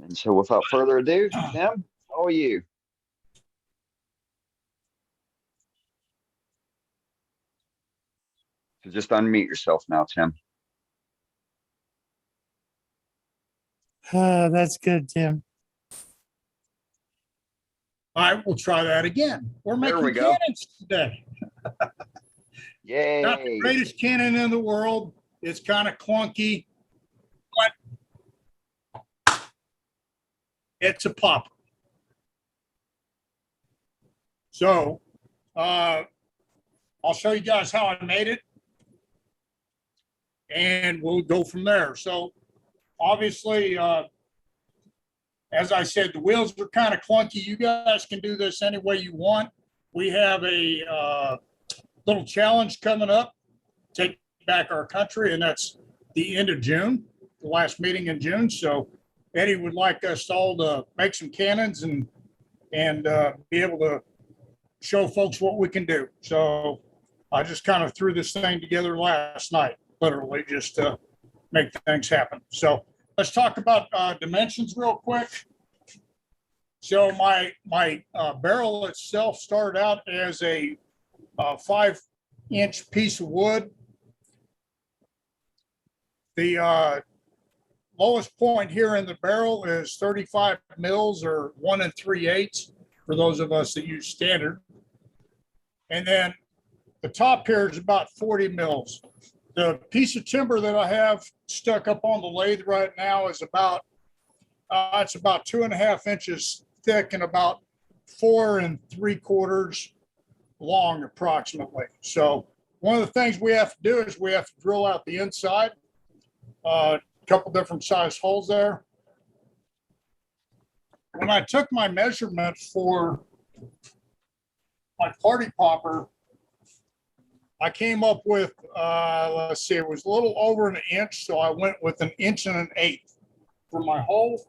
And so without further ado, Tim, how are you? So just unmute yourself now, Tim. That's good, Tim. I will try that again. We're There making we go. cannons today. Yay. Not the greatest cannon in the world. It's kind of clunky, but it's a popper. So I'll show you guys how I made it, and we'll go from there. So obviously, as I said, the wheels are kind of clunky. You guys can do this any way you want. We have a little challenge coming up, Take Back Our Country, and that's the end of June, the last meeting in June. So Eddie would like us all to make some cannons and be able to show folks what we can do. So I just kind of threw this thing together last night, literally just to make things happen. So let's talk about dimensions real quick. So my barrel itself started out as a 5-inch piece of wood. The lowest point here in the barrel is 35 mils, or 1 3/8 for those of us that use standard. And then the top here is about 40 mils. The piece of timber that I have stuck up on the lathe right now is about it's about 2.5 inches thick and about 4 3/4 long approximately. So one of the things we have to do is we have to drill out the inside, a couple different size holes there. When I took my measurement for my party popper, I came up with, let's see, it was a little over 1 inch. So I went with 1 1/8 inches for my hole.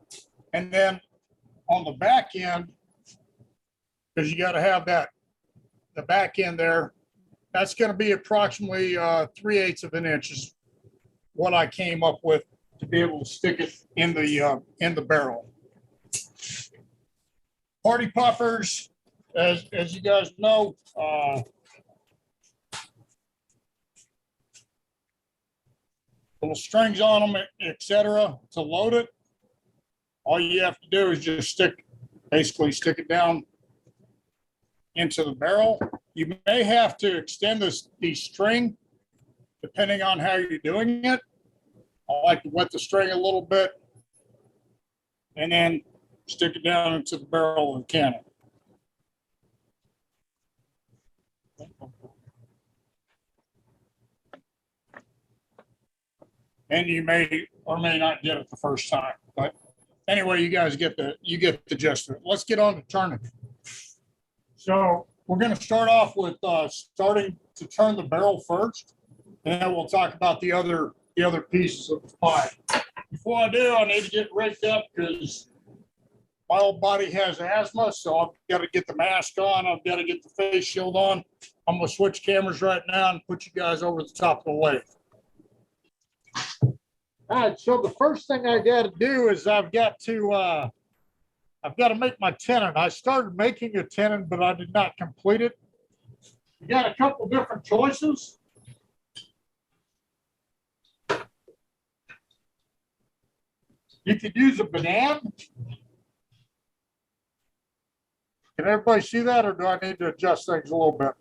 And then on the back end, because you got to have that, the back end there, that's going to be approximately 3/8 of an inch is what I came up with to be able to stick it in the barrel. Party poppers, as you guys know, little strings on them, etc. To load it. All you have to do is just basically stick it down into the barrel. You may have to extend the string depending on how you're doing it. I like to wet the string a little bit and then stick it down into the barrel of the cannon. And you may or may not get it the first time, but anyway, you guys get the gist of it. Let's get on to turning. So we're going to start off with starting to turn the barrel first, and then we'll talk about the other pieces of the pie. Before I do, I need to get rigged up because my old body has asthma, so I've got to get the mask on. I've got to get the face shield on. I'm going to switch cameras right now and put you guys over the top of the lathe. All right, so the first thing I got to do is I've got to make my tenon. I started making a tenon, but I did not complete it. You got a couple different choices. You could use a banana. Can everybody see that, or do I need to adjust things a little bit?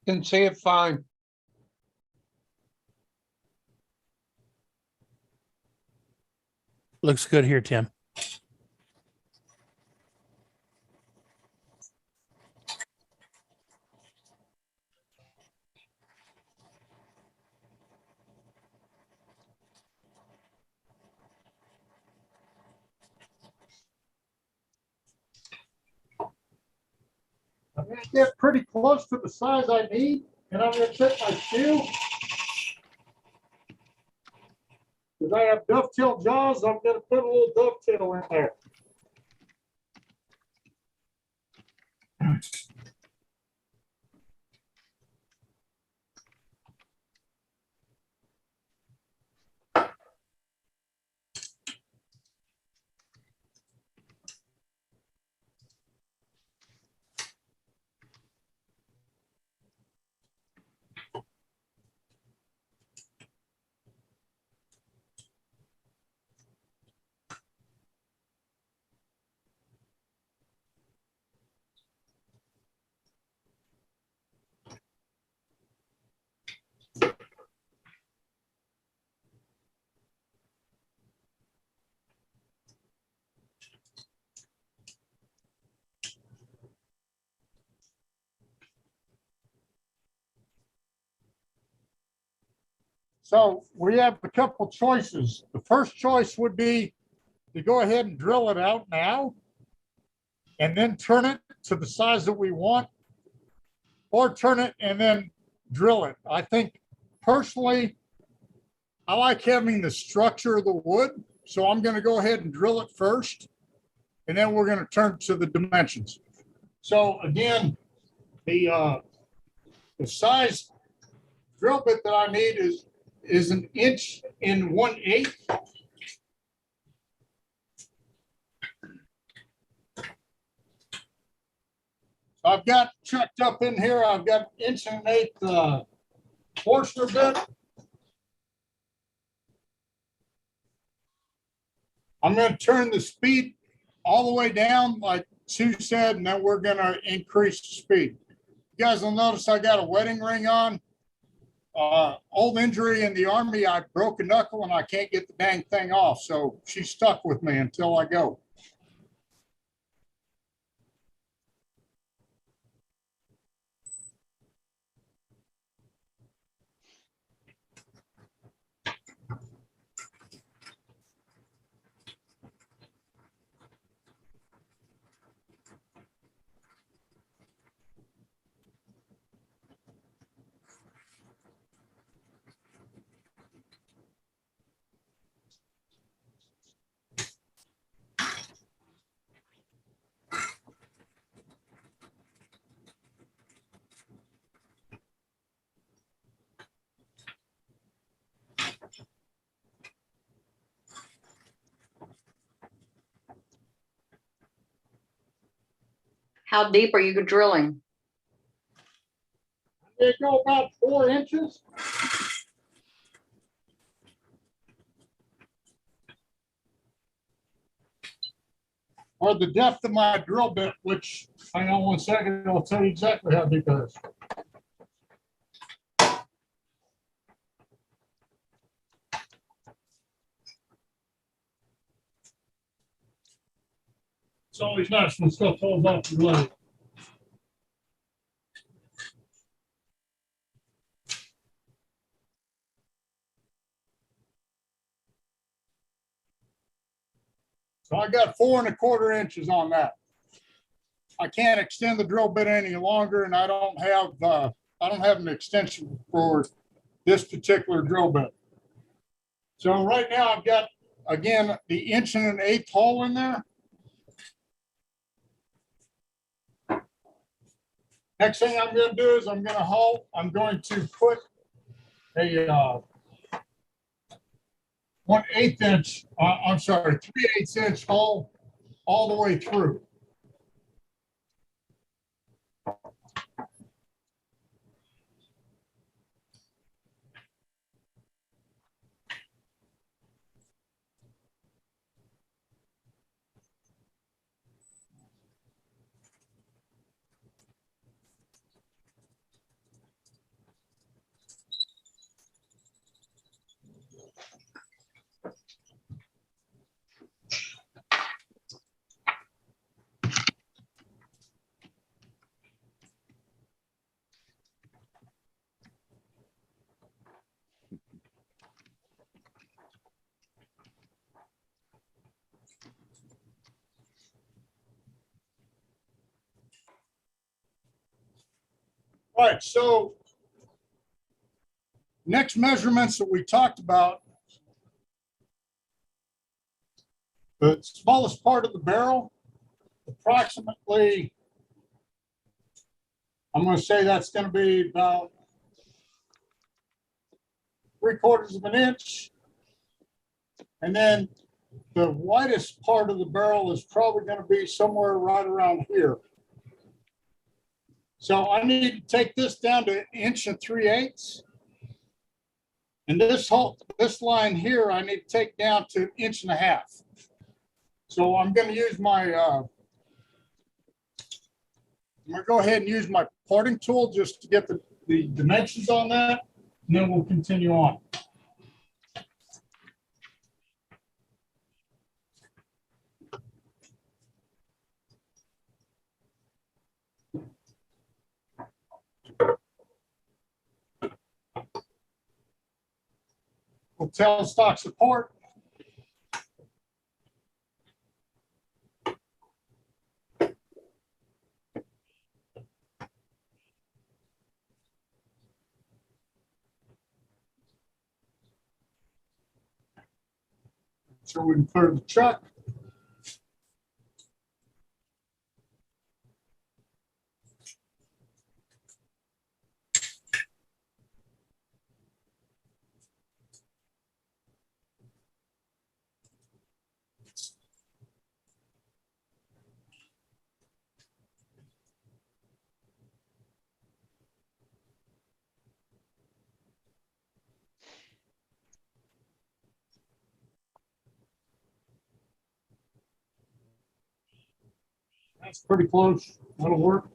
Can see it fine. Looks good here, Tim. I'm going to get pretty close to the size I need, and I'm going to take my steel. Because I have dovetail jaws, I'm going to put a little dovetail in there. So we have a couple choices. The first choice would be to go ahead and drill it out now and then turn it to the size that we want, or turn it and then drill it. I think personally, I like having the structure of the wood. So I'm going to go ahead and drill it first, and then we're going to turn to the dimensions. So again, the size drill bit that I need is 1 1/8 inch. I've got checked up in here, I've got 1 1/8 inch Forstner bit. I'm going to turn the speed all the way down, like Sue said, and then we're going to increase the speed. You guys will notice I got a wedding ring on. Old injury in the Army, I broke a knuckle and I can't get the dang thing off. So she's stuck with me until I go. How deep are you drilling? They go about 4 inches. Or the depth of my drill bit, which, hang on 1 second, I'll tell you exactly how deep it is. It's always nice when stuff falls off the blade. So I got 4 1/4 inches on that. I can't extend the drill bit any longer, and I don't have an extension for this particular drill bit. So right now I've got, again, the 1 1/8 inch hole in there. Next thing I'm going to do is I'm going to put a 1/8 inch, I'm sorry, 3/8 inch hole all the way through. All right, so next measurements that we talked about, the smallest part of the barrel, approximately, I'm going to say that's going to be about 3/4 inch. And then the widest part of the barrel is probably going to be somewhere right around here. So I need to take this down to 1 3/8 inches. And this line here, I need to take down to 1.5 inches. So I'm going to use my, I'm going to go ahead and use my parting tool just to get the dimensions on that, and then we'll continue on. tailstock support. So we can clear the truck. That's pretty close. That'll work.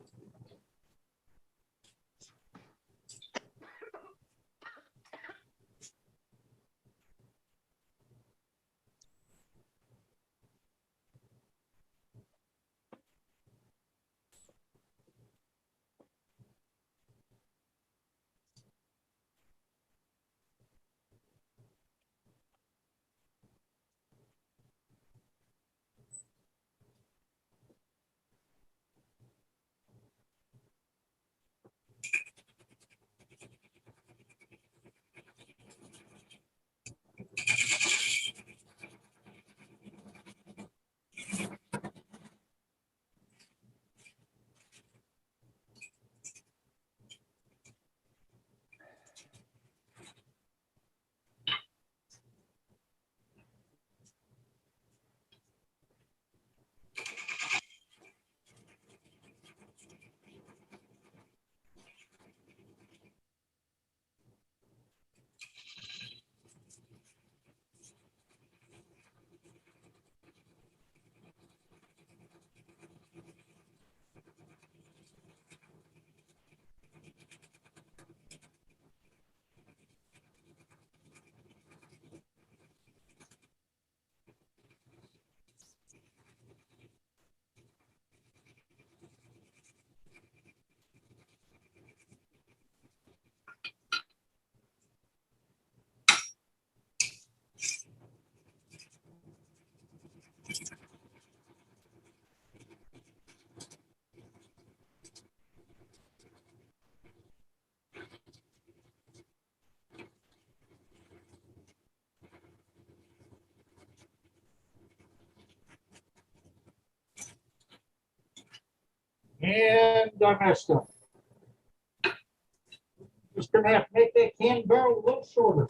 And I messed up. Just gonna have to make that can barrel a little shorter.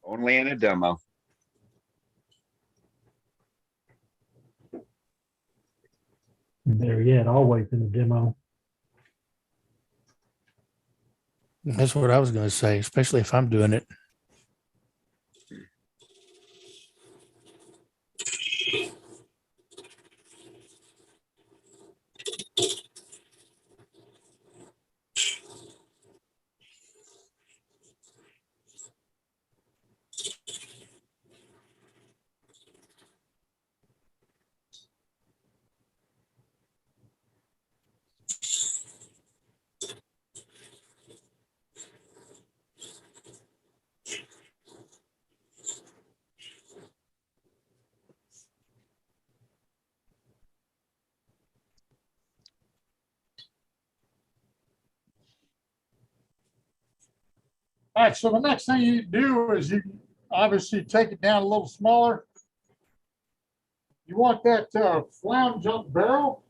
Only in a demo. There yet, always in the demo. That's what I was going to say, especially if I'm doing it. All right, so the next thing you do is you obviously take it down a little smaller. You want that flange on the barrel.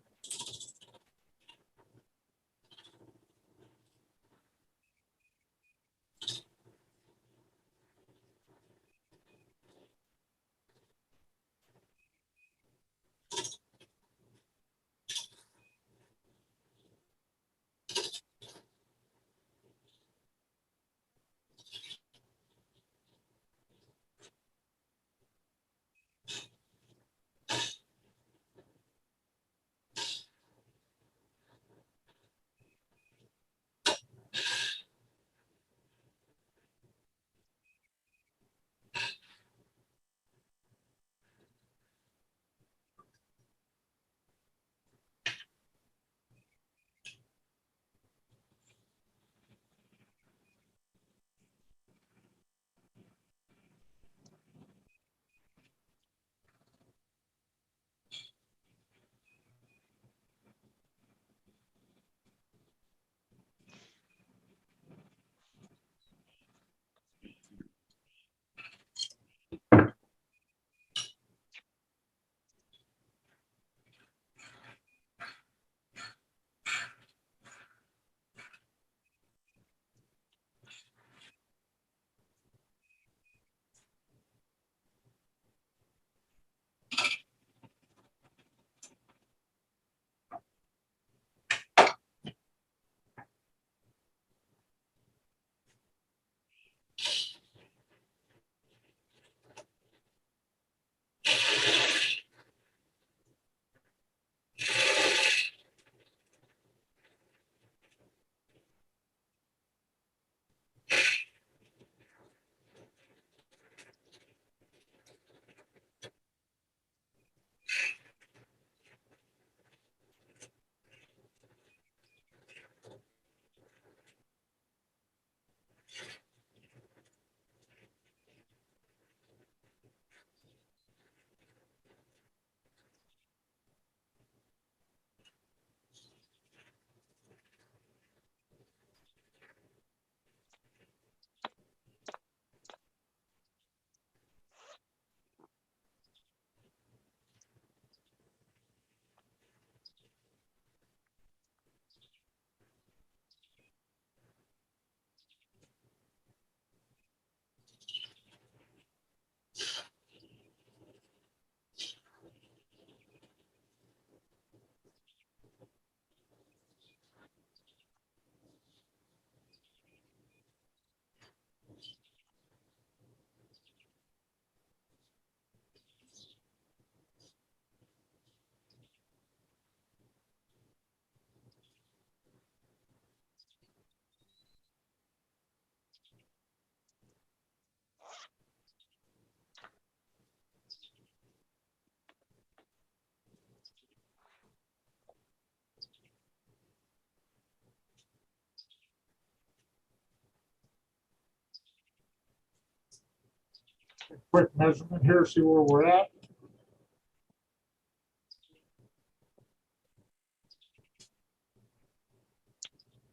Quick measurement here, see where we're at.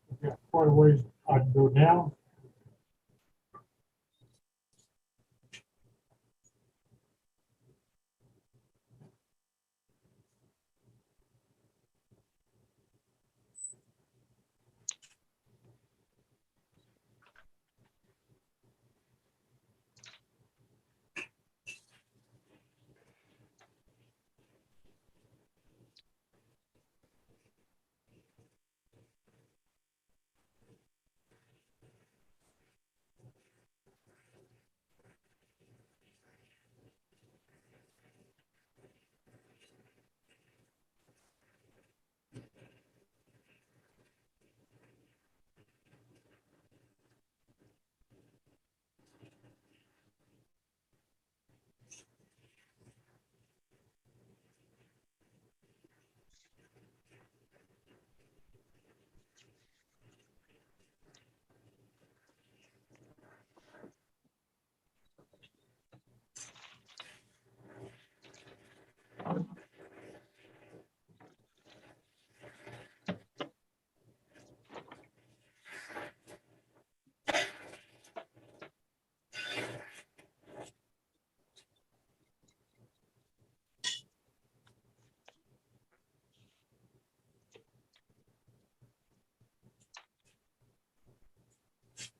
We've got quite a ways I can go down.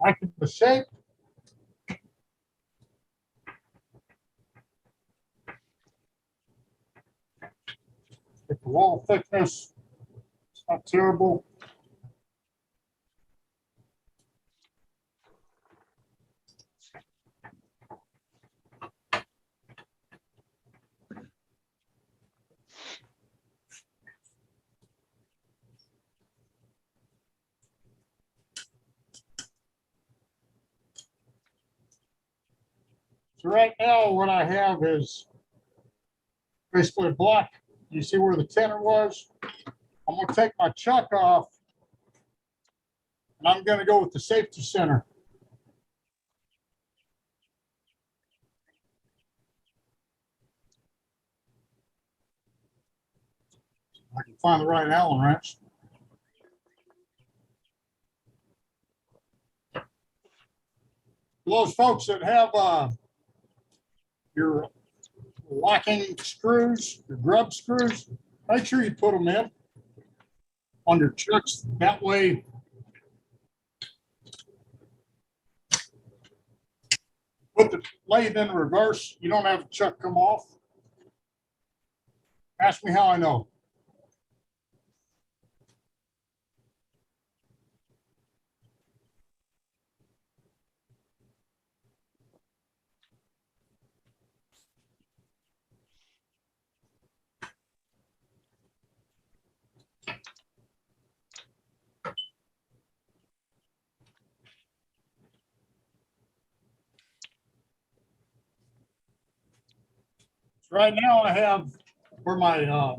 I can the shape. If the wall thickness, it's not terrible. So right now, what I have is basically a block. You see where the tenor was? I'm gonna take my chuck off, and I'm gonna go with the safety center. I can find the right Allen wrench. Those folks that have your locking screws, your grub screws, make sure you put them in on your chucks. That way, put the lathe in reverse. You don't have the chuck come off. Ask me how I know. So right now I have where my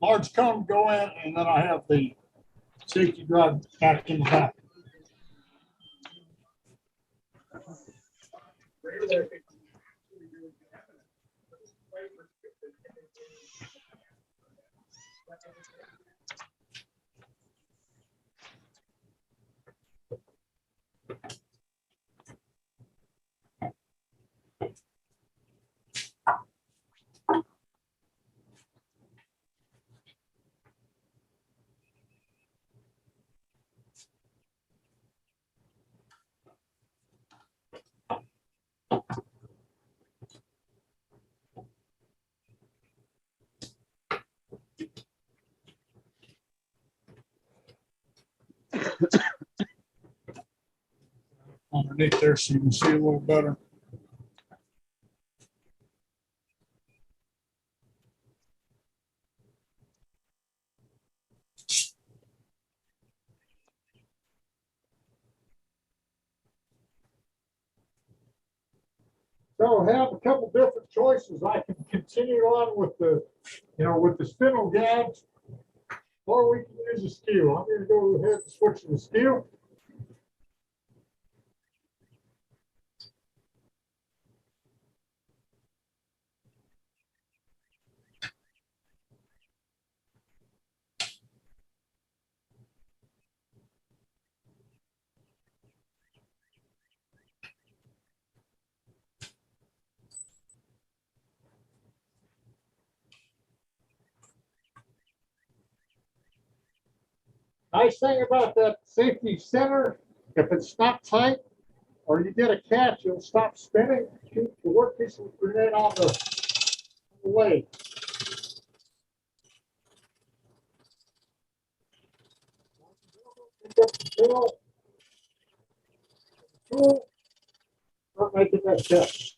large cone go in, and then I have the safety drive back in the back. Underneath there so you can see a little better. So I have a couple different choices. I can continue on with the, with the spindle gabs, or we can use a skew. I'm going to go ahead and switch to the skew. Nice thing about that safety center, if it's not tight or you get a catch, it'll stop spinning, keep the workpiece will remain on the leg. Pick up the tail, tool, start making that catch.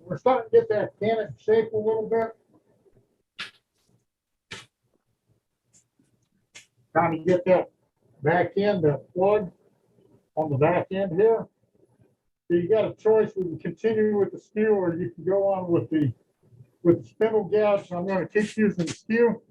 We're starting to get that cannon shape a little bit. Trying to get that back end, that plug on the back end here. So you got a choice. We can continue with the skew or you can go on with the spindle gouge. I'm going to keep using the skew.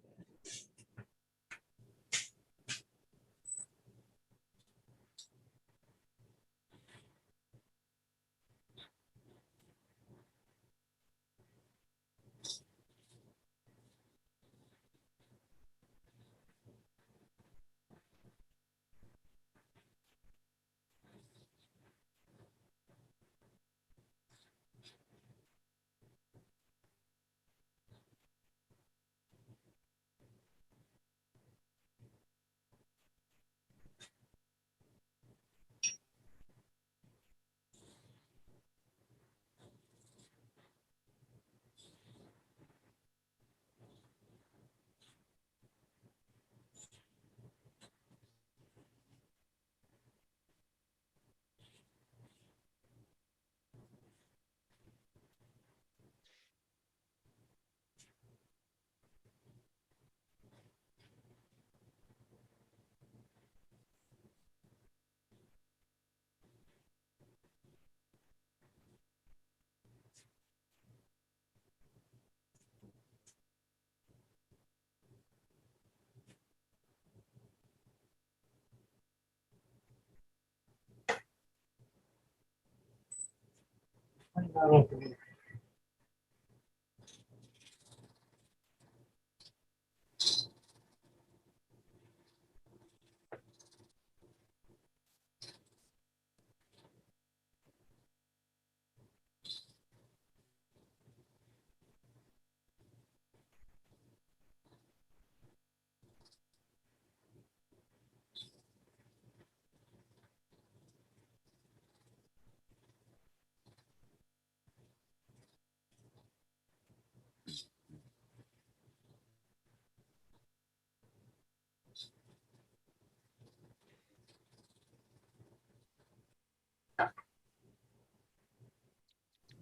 Clean that up a little.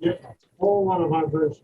Yeah, a whole lot of vibration.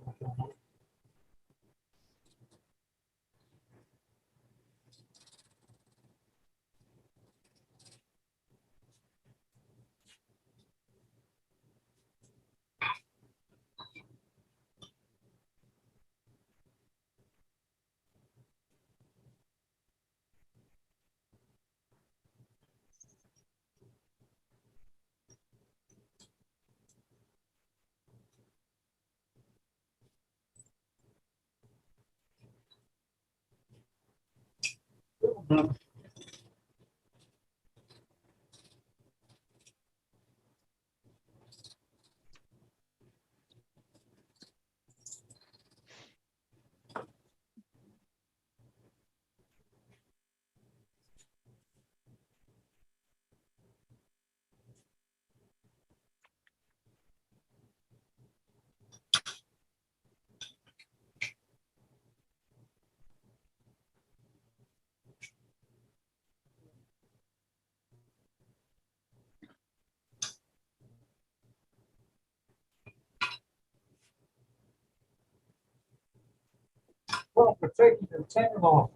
Well, for taking the tension off,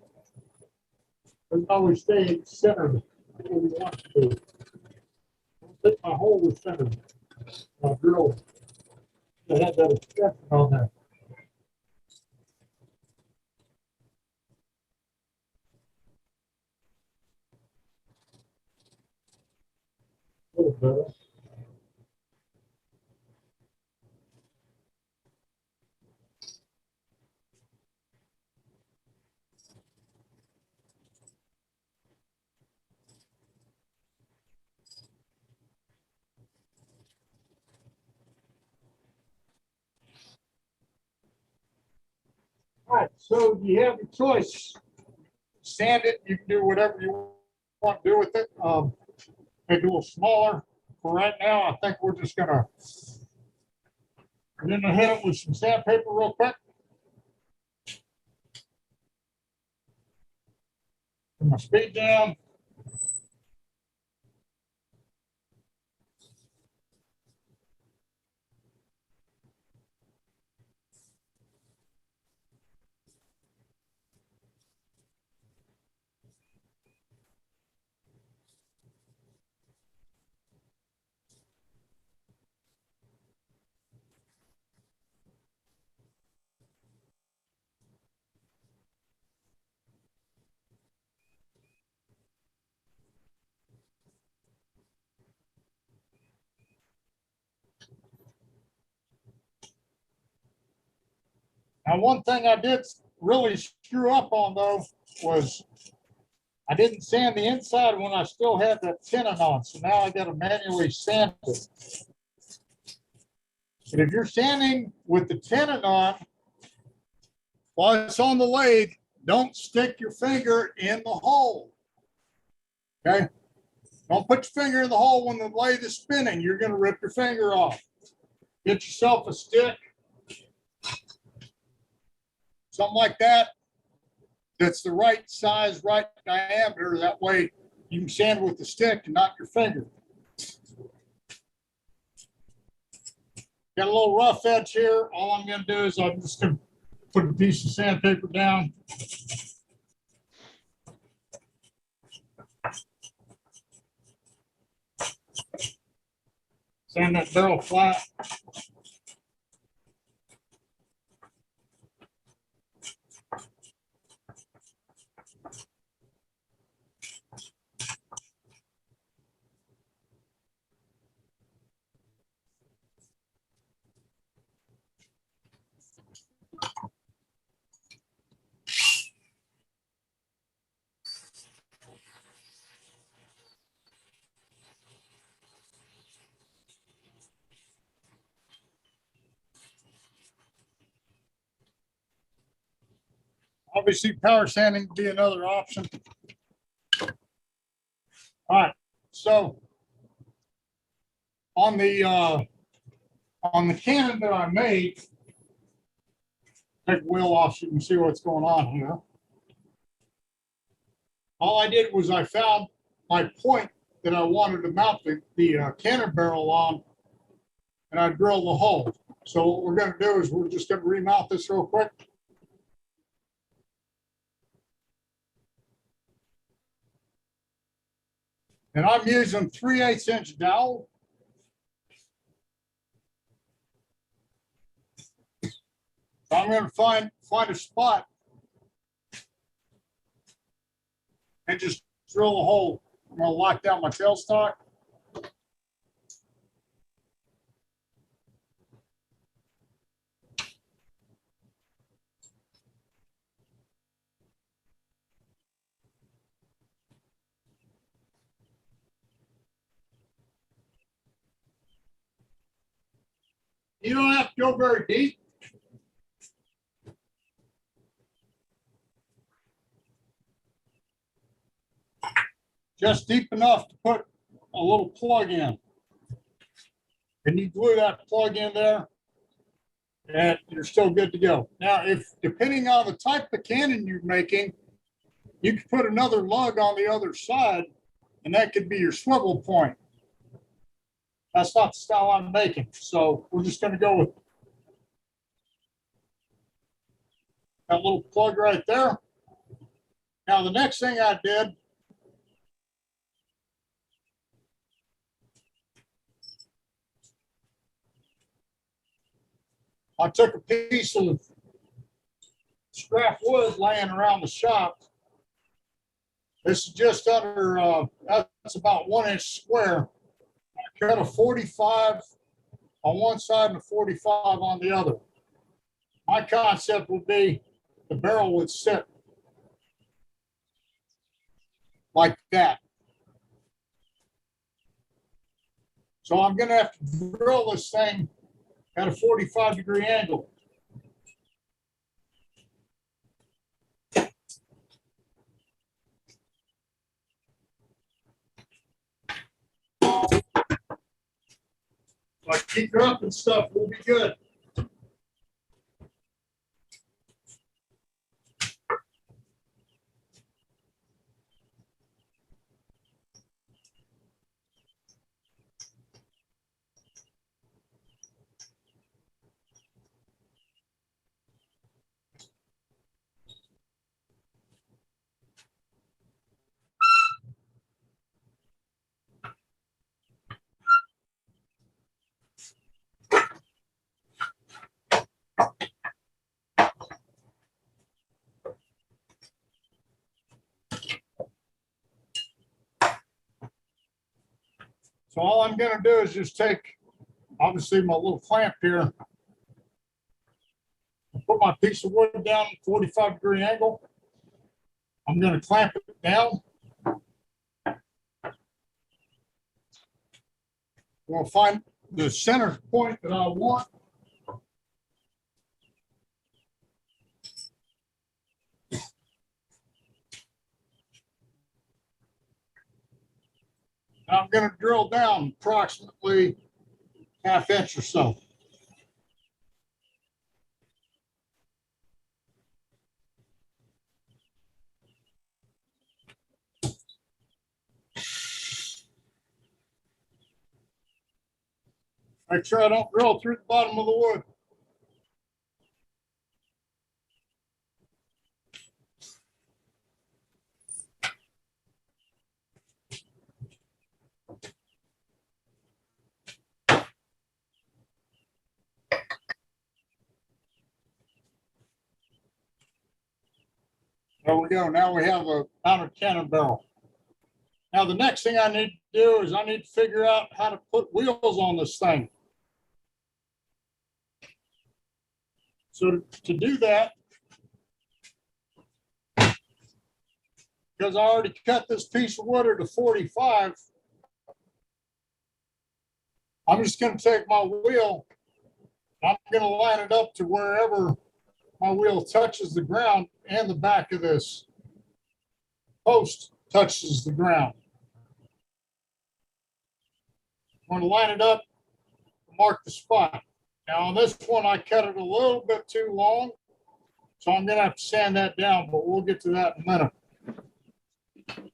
as long as we stay centered, where we want to be. I think my hole was centered. My drill, I had that extension on there. A little better. All right, so you have your choice. Sand it, you can do whatever you want to do with it. Make it a little smaller. For right now, I think we're just gonna hit it with some sandpaper real quick. Put my speed down. Now, one thing I did really screw up on though was I didn't sand the inside when I still had that tenon on. So now I got to manually sand it. And if you're sanding with the tenon on, while it's on the lathe, don't stick your finger in the hole. Okay? Don't put your finger in the hole when the lathe is spinning. You're going to rip your finger off. Get yourself a stick, something like that. That's the right size, right diameter. That way you can sand with the stick and not your finger. Got a little rough edge here. All I'm going to do is I'm just going to put a piece of sandpaper down. Sand that barrel flat. Obviously, power sanding would be another option. All right, so on the cannon that I made, take the wheel off so you can see what's going on here. All I did was I found my point that I wanted to mount the cannon barrel on, and I drilled the hole. So what we're gonna do is we're just gonna remount this real quick. And I'm using 3/8 inch dowel. So I'm gonna find a spot and just drill a hole. I'm gonna lock down my tailstock. You don't have to go very deep. Just deep enough to put a little plug in. And you glue that plug in there, and you're still good to go. Now, if depending on the type of cannon you're making, you could put another lug on the other side, and that could be your swivel point. That's not the style I'm making, so we're just gonna go with that little plug right there. Now, the next thing I did, I took a piece of scrap wood laying around the shop. This is just under, that's about 1 inch square. I cut a 45 on one side and a 45 on the other. My concept would be the barrel would sit like that. So I'm gonna have to drill this thing at a 45-degree angle. If I keep it up and stuff, we'll be good. So all I'm gonna do is just take, obviously, my little clamp here. Put my piece of wood down 45-degree angle. I'm gonna clamp it down. We'll find the center point that I want. I'm gonna drill down approximately ½ inch or so. Make sure I don't drill through the bottom of the wood. There we go. Now we have a mounted cannon barrel. Now the next thing I need to do is I need to figure out how to put wheels on this thing. So to do that, because I already cut this piece of wood at a 45, I'm just going to take my wheel, I'm going to line it up to wherever my wheel touches the ground and the back of this post touches the ground. I'm going to line it up, mark the spot. Now on this one, I cut it a little bit too long, so I'm going to have to sand that down, but we'll get to that in a minute.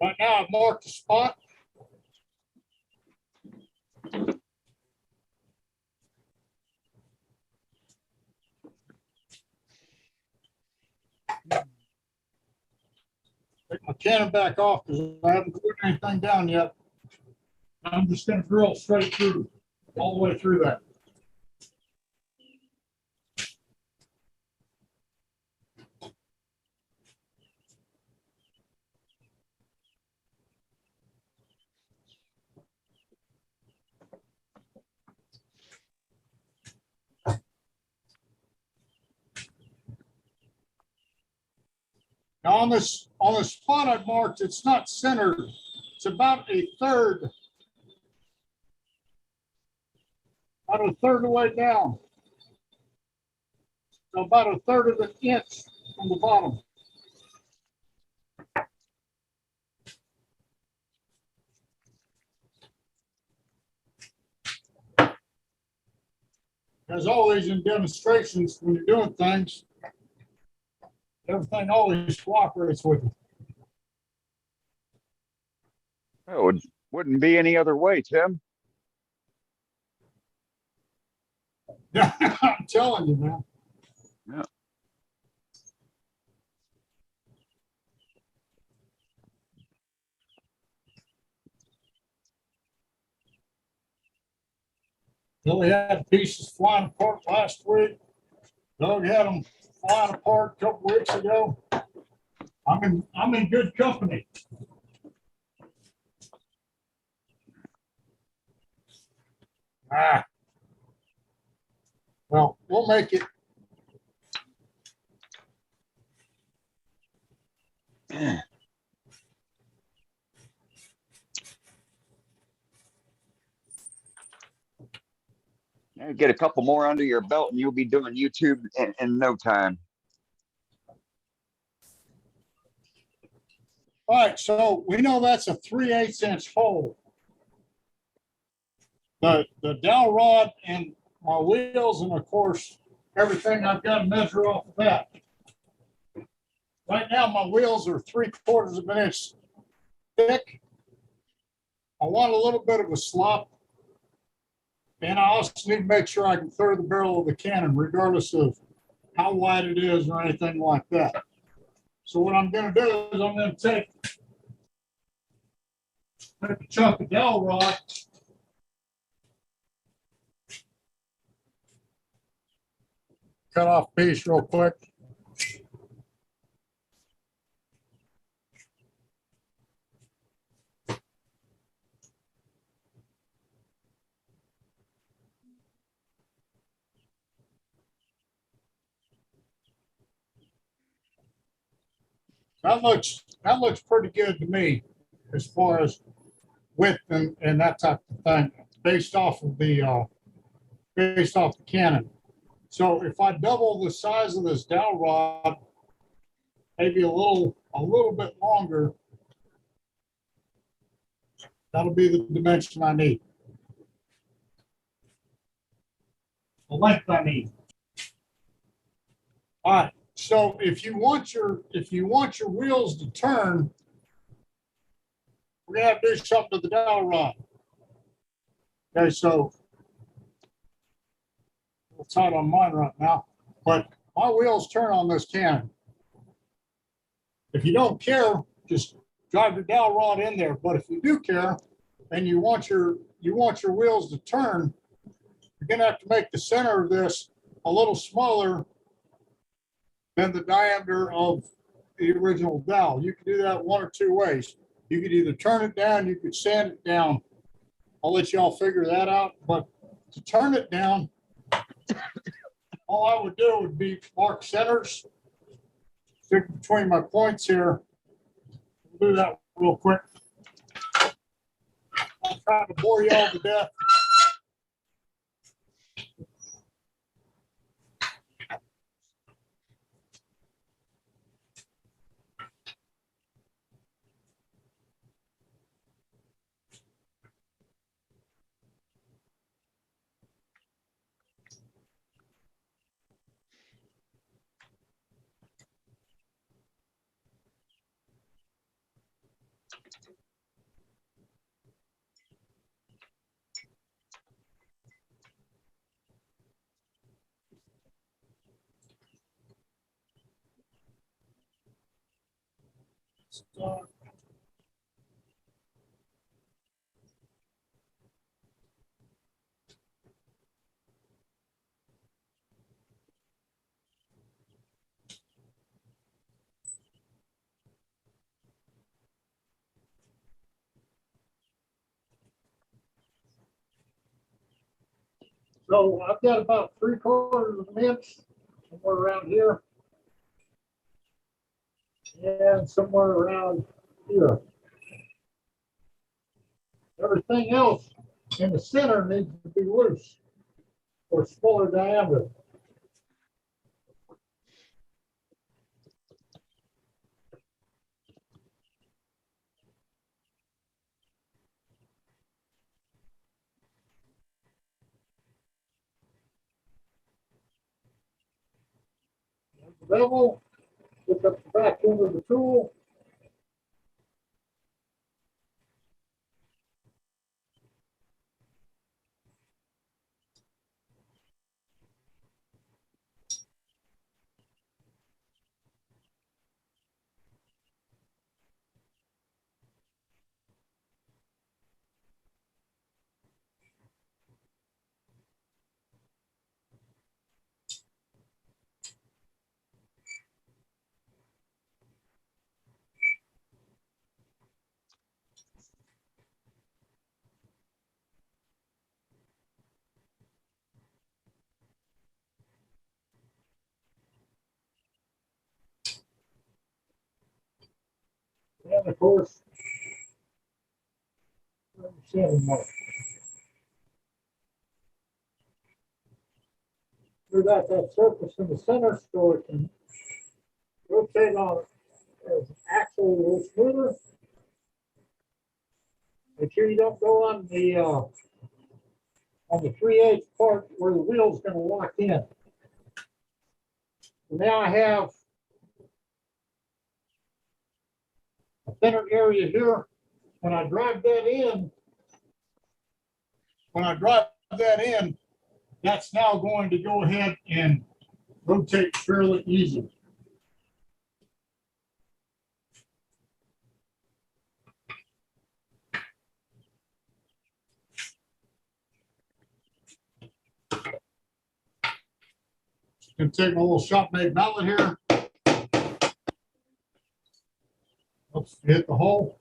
Right now, I've marked the spot. Take my cannon back off because I haven't put anything down yet. I'm just going to drill straight through, all the way through that. Now on this spot I've marked, it's not centered. It's about a third of the way down. So about a third of an inch from the bottom. As always in demonstrations, when you're doing things, everything always cooperates with you. Oh, it wouldn't be any other way, Tim. I'm telling you, man. Yeah. Billy had pieces flying apart last week. Doug had them flying apart a couple weeks ago. I'm in good company. Well, we'll make it. Yeah, get a couple more under your belt and you'll be doing YouTube in no time. All right, so we know that's a 3/8 inch hole. The dowel rod and my wheels, and of course, everything I've got to measure off of that. Right now, my wheels are 3/4 of an inch thick. I want a little bit of a slop. And I also need to make sure I can throw the barrel of the cannon regardless of how wide it is or anything like that. So what I'm going to do is I'm going to take a chunk of dowel rod, cut off a piece real quick. That looks pretty good to me as far as width and that type of thing based off the cannon. So if I double the size of this dowel rod, maybe a little bit longer, that'll be the dimension I need. The length I need. All right. So if you want your wheels to turn, we're gonna have to do something to the dowel rod. Okay, so it's tight on mine right now, but my wheels turn on this cannon. If you don't care, just drive your dowel rod in there. But if you do care and you want your wheels to turn, you're gonna have to make the center of this a little smaller than the diameter of the original dowel. You can do that one or two ways. You could either turn it down, you could sand it down. I'll let y'all figure that out. But to turn it down, all I would do would be mark centers, stick between my points here. We'll do that real quick. I'm trying to bore you all to death. So I've got about 3/4 of an inch, somewhere around here. And somewhere around here. Everything else in the center needs to be loose or smaller diameter. Level, pick up the back end of the tool. And of course, center mark. We got that surface in the center so it can rotate on as axle a little smoother. Make sure you don't go on the 3/8 part where the wheel's gonna lock in. Now I have a thinner area here. When I drive that in, that's now going to go ahead and rotate fairly easy. Gonna take my little shop-made mallet here. Oops, hit the hole.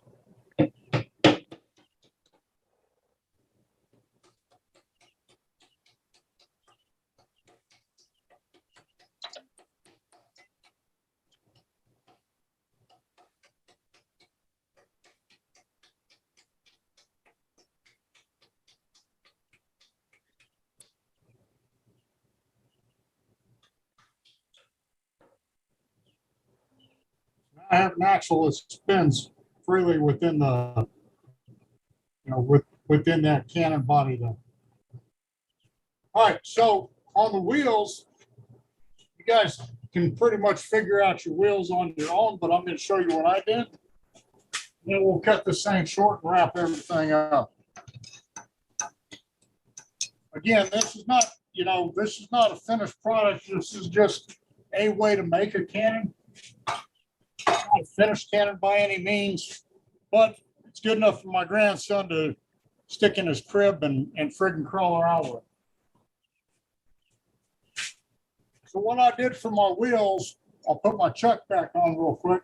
I have an axle that spins freely within the, within that cannon body though. All right, so on the wheels, you guys can pretty much figure out your wheels on your own, but I'm gonna show you what I did. Then we'll cut this thing short and wrap everything up. Again, this is not, this is not a finished product. This is just a way to make a cannon. Not a finished cannon by any means, but it's good enough for my grandson to stick in his crib and friggin' crawl around with. So what I did for my wheels, I'll put my chuck back on real quick.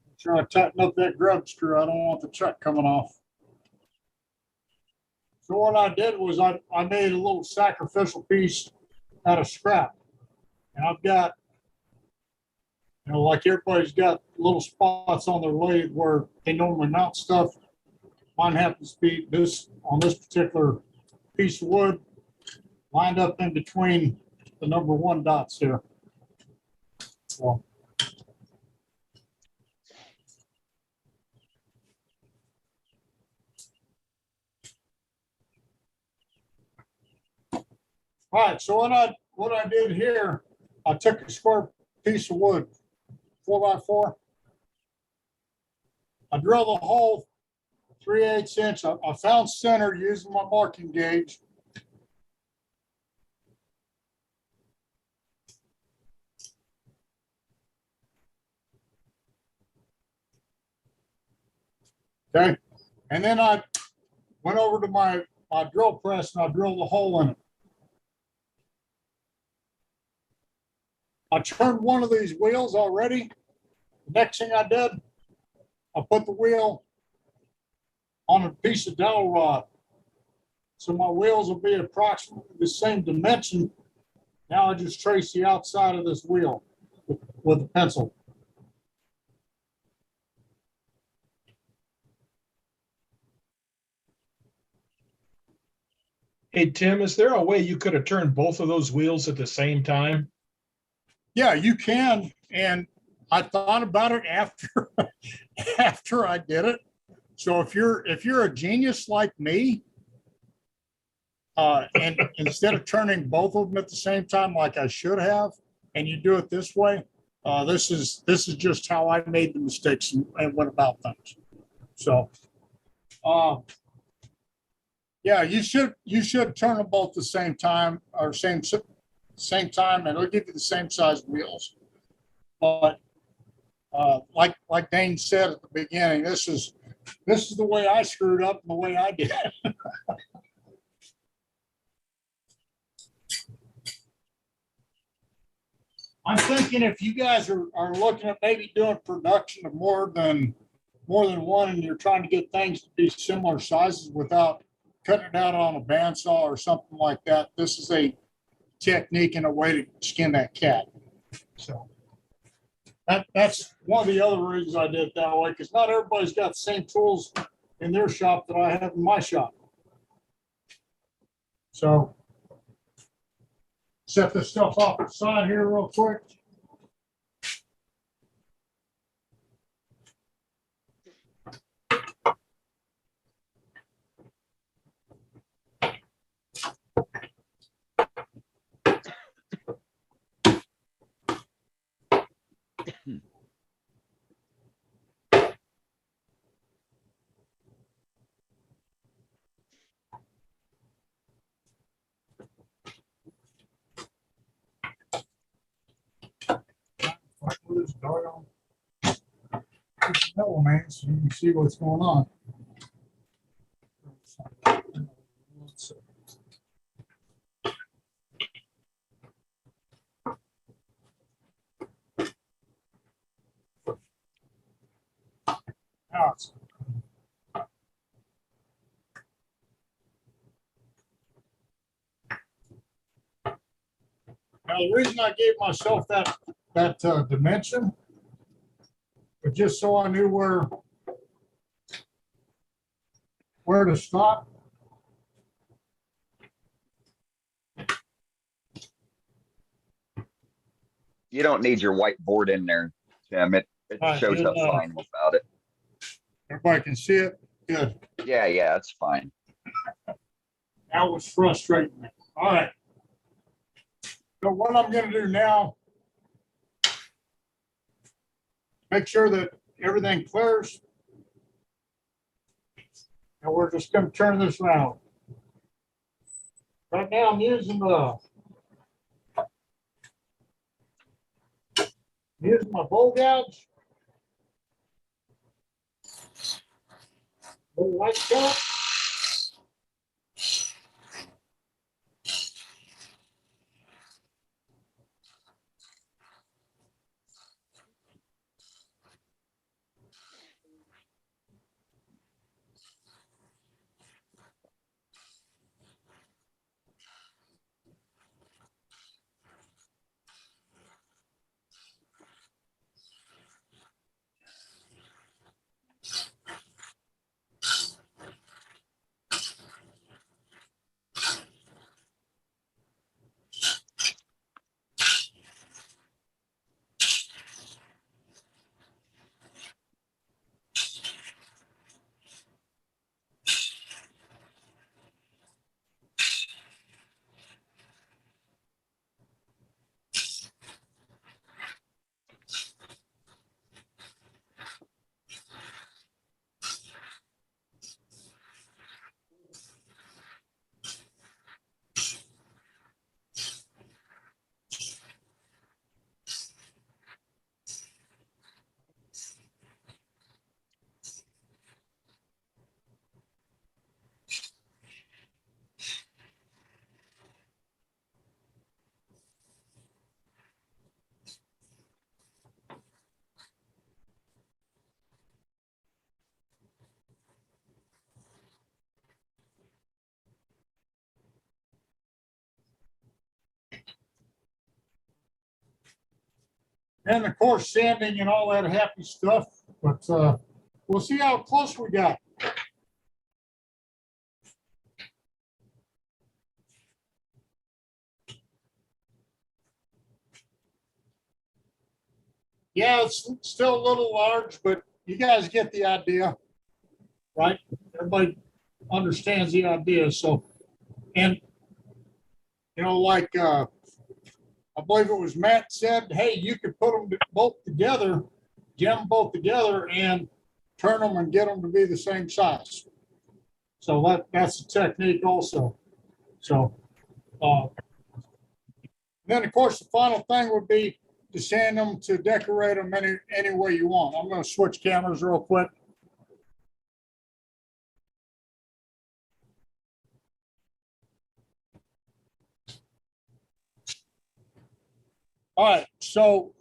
Make sure I tighten up that grub screw. I don't want the chuck coming off. So what I did was I made a little sacrificial piece out of scrap. And I've got, like everybody's got little spots on their lathe where they normally mount stuff. Mine happens to be on this particular piece of wood, lined up in between the number 1 dots here. So, All right, so what I did here, I took a square piece of wood, 4x4. I drilled a hole 3/8 inch. I found center using my marking gauge. Okay, and then I went over to my drill press and I drilled a hole in it. I turned one of these wheels already. The next thing I did, I put the wheel on a piece of dowel rod. So my wheels will be approximately the same dimension. Now I just trace the outside of this wheel with a pencil. Hey, Tim, is there a way you could have turned both of those wheels at the same time? Yeah, you can. And I thought about it after after I did it. So if you're a genius like me, and instead of turning both of them at the same time like I should have, and you do it this way, this is just how I made the mistakes and went about things. So, yeah, you should turn them both the same time or same time, and it'll give you the same size wheels. But like Dane said at the beginning, this is the way I screwed up and the way I did it. I'm thinking if you guys are looking at maybe doing production of more than one, and you're trying to get things to be similar sizes without cutting it out on a bandsaw or something like that, this is a technique and a way to skin that cat. So that's one of the other reasons I did it that way, because not everybody's got the same tools in their shop that I have in my shop. So set this stuff off the side here real quick. This doggone metal, man, so you can see what's going on. Now it's Now, the reason I gave myself that dimension was just so I knew where to stop. You don't need your whiteboard in there, Tim. It Right, shows good up enough. fine without it. Everybody can see it. Good. Yeah, it's fine. That was frustrating me. All right. So what I'm gonna do now, make sure that everything clears. And we're just gonna turn this around. Right now, I'm using my bowl gouge. Little white cup. and of course sanding and all that happy stuff, but, we'll see how close we got. Yeah, it's still a little large, but you guys get the idea, right? Everybody understands the idea, so, and, you know, like, I believe it was Matt said, hey, you could put them both together, jam them both together and turn them and get them to be the same size. So that's a technique also. So, then of course, the final thing would be to sand them, to decorate them any way you want. I'm gonna switch cameras real quick. All right, so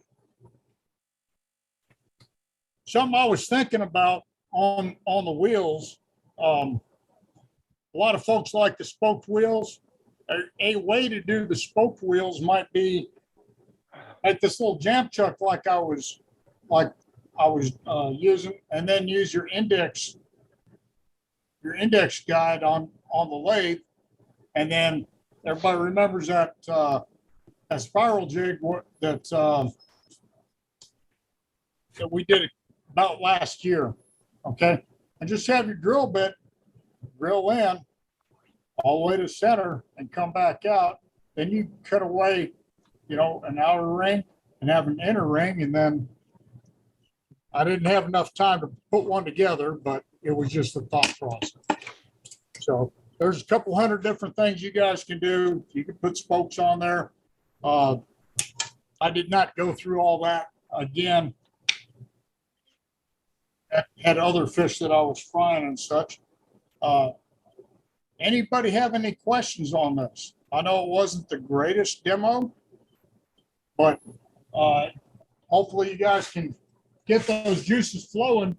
something I was thinking about on the wheels, a lot of folks like the spoked wheels. A way to do the spoked wheels might be like this little jam chuck like I was using, and then use your index guide on the lathe. And then everybody remembers that that spiral jig that we did about last year. Okay. And just have your drill bit drill in all the way to center and come back out. Then you cut away, you know, an outer ring and have an inner ring. And then I didn't have enough time to put one together, but it was just a thought process. So there's a couple hundred different things you guys can do. You can put spokes on there. I did not go through all that again. Had other fish that I was frying and such. Anybody have any questions on this? I know it wasn't the greatest demo, but hopefully you guys can get those juices flowing.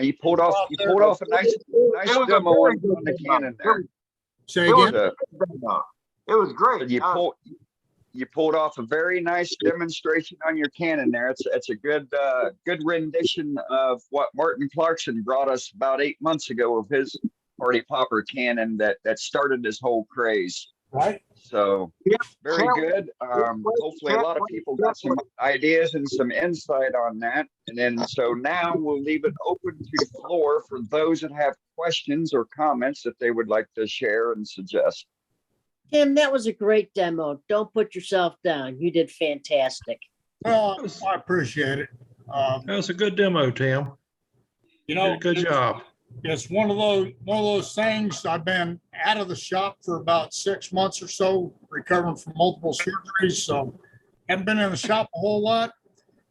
You pulled off a nice demo on the Canon there. Say It was again? It was great. You pulled off a very nice demonstration on your Canon there. It's a good rendition of what Martin Clarkson brought us about 8 months ago of his Party Popper Canon that started this whole craze. Right? So very good. Hopefully a lot of people got some ideas and some insight on that. And then so now we'll leave it open to the floor for those that have questions or comments that they would like to share and suggest. Tim, that was a great demo. Don't put yourself down. You did fantastic. Well, I appreciate it. That was a good demo, Tim. You You know, did a good job. it's one of those things. I've been out of the shop for about 6 months or so, recovering from multiple surgeries. So haven't been in the shop a whole lot.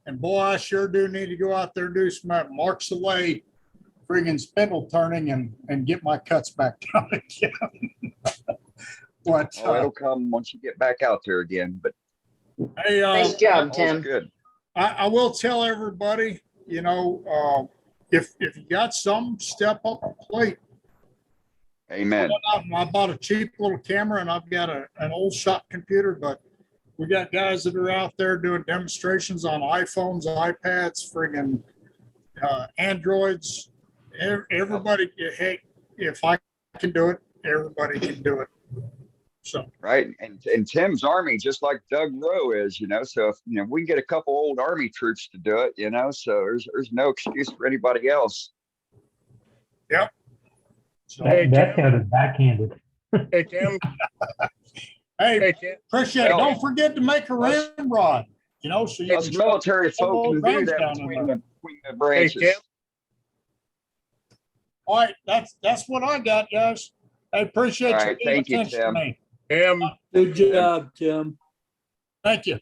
And boy, I sure do need to go out there and do some Mark Soleil friggin' spindle turning and get my cuts back down again. But Oh, it'll come once you get back out there again, but hey, Nice job, all's Tim. good. I will tell everybody, you know, if you got some, step up a plate. Amen. I bought a cheap little camera and I've got an old shop computer, but we got guys that are out there doing demonstrations on iPhones, iPads, friggin' Androids. Everybody, hey, if I can do it, everybody can do it. So, Right. And Tim's Army, just like Doug Rowe is, you know, so if, you know, we can get a couple old Army troops to do it, you know, so there's no excuse for anybody else. so That sounded backhanded. Hey, Tim. hey, Hey, Tim. appreciate it. Well, Don't forget to make a ramrod, you know, so you Us can. military folk can do Rounds that down in between there. the Hey, branches. Tim. All right, that's what I got, guys. I appreciate All you right, paying thank you, attention to Tim. me. Tim. Good job, Tim. Thank you.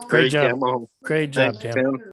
Great job. demo. Great job, Thanks, Tim. Tim.